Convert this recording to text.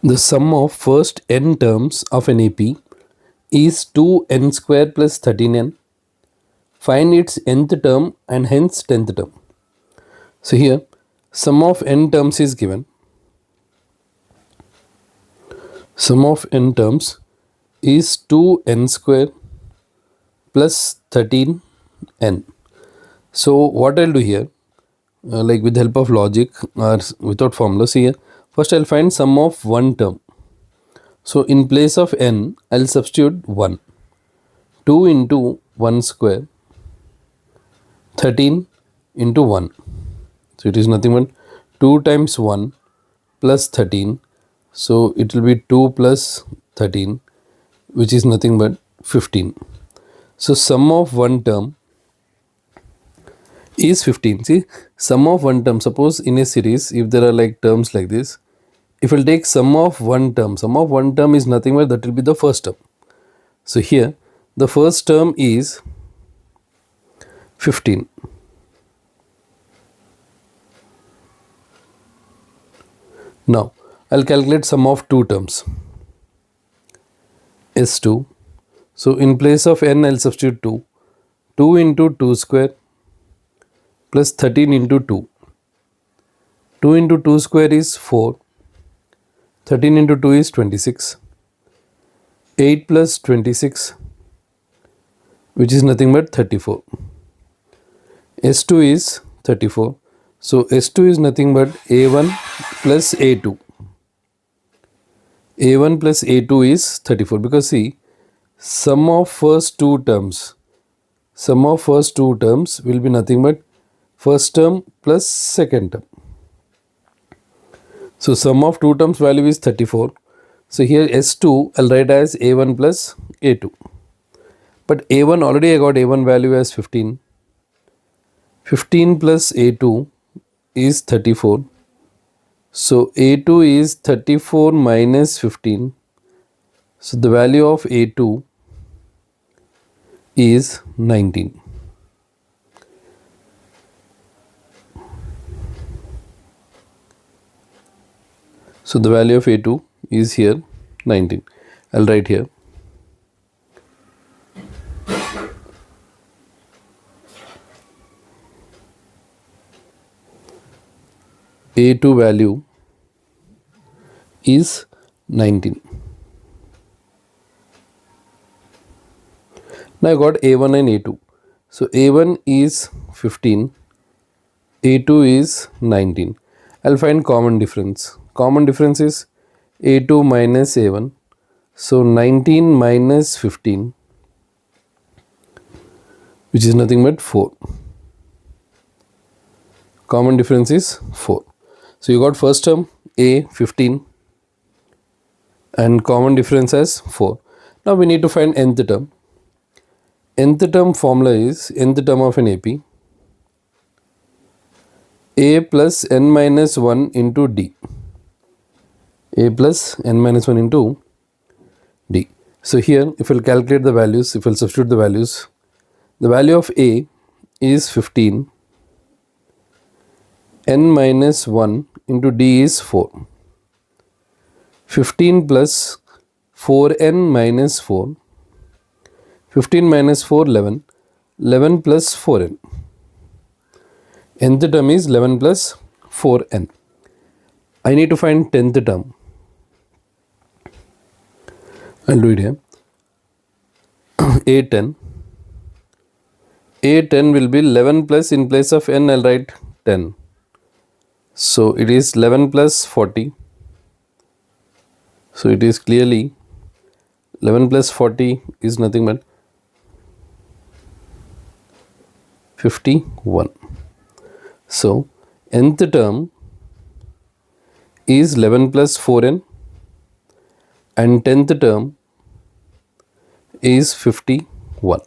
The sum of first n terms of an AP is 2n square plus 13n. Find its nth term and hence 10th term. So here sum of n terms is given. Sum of n terms is 2n square plus 13n. So what I'll do here, like with the help of logic or without formulas here, first I'll find sum of one term. So in place of n, I'll substitute 1. 2 into 1 square, 13 into 1. So it is nothing but 2 times 1 plus 13. So it will be 2 plus 13, which is nothing but 15. So sum of one term is 15. See, sum of one term, suppose in a series, if there are like terms like this, if we'll take sum of one term is nothing but that will be the first term. So here the first term is 15. Now I'll calculate sum of two terms, S2. So in place of n, I'll substitute 2. 2 into 2 square plus 13 into 2. 2 into 2 square is 4. 13 into 2 is 26. 8 plus 26, which is nothing but 34. S2 is 34. So S2 is nothing but A1 plus A2. A1 plus A2 is 34, because see, sum of first two terms will be nothing but first term plus second term. So sum of two terms value is 34. So here S2 I'll write as A1 plus A2. But A1, already I got A1 value as 15. 15 plus A2 is 34. So A2 is 34 minus 15. So the value of A2 is 19. So the value of A2 is here 19. I'll write here. A2 value is 19. Now I got A1 and A2. So A1 is 15, A2 is 19. I'll find common difference. Common difference is A2 minus A1. So 19 minus 15, which is nothing but 4. Common difference is 4. So you got first term A 15 and common difference as 4. Now we need to find nth term. Nth term formula is nth term of an AP, A plus n minus 1 into D. A plus n minus 1 into D. So here if we'll calculate the values, if we'll substitute the values, the value of A is 15. N minus 1 into D is 4. 15 plus 4n minus 4. 15 minus 4, 11. 11 plus 4n. Nth term is 11 plus 4n. I need to find 10th term. I'll do it here. A10. A10 will be 11 plus, in place of n I'll write 10. So it is 11 plus 40. So it is clearly 11 plus 40 is nothing but 51. So nth term is 11 plus 4n and 10th term is 51.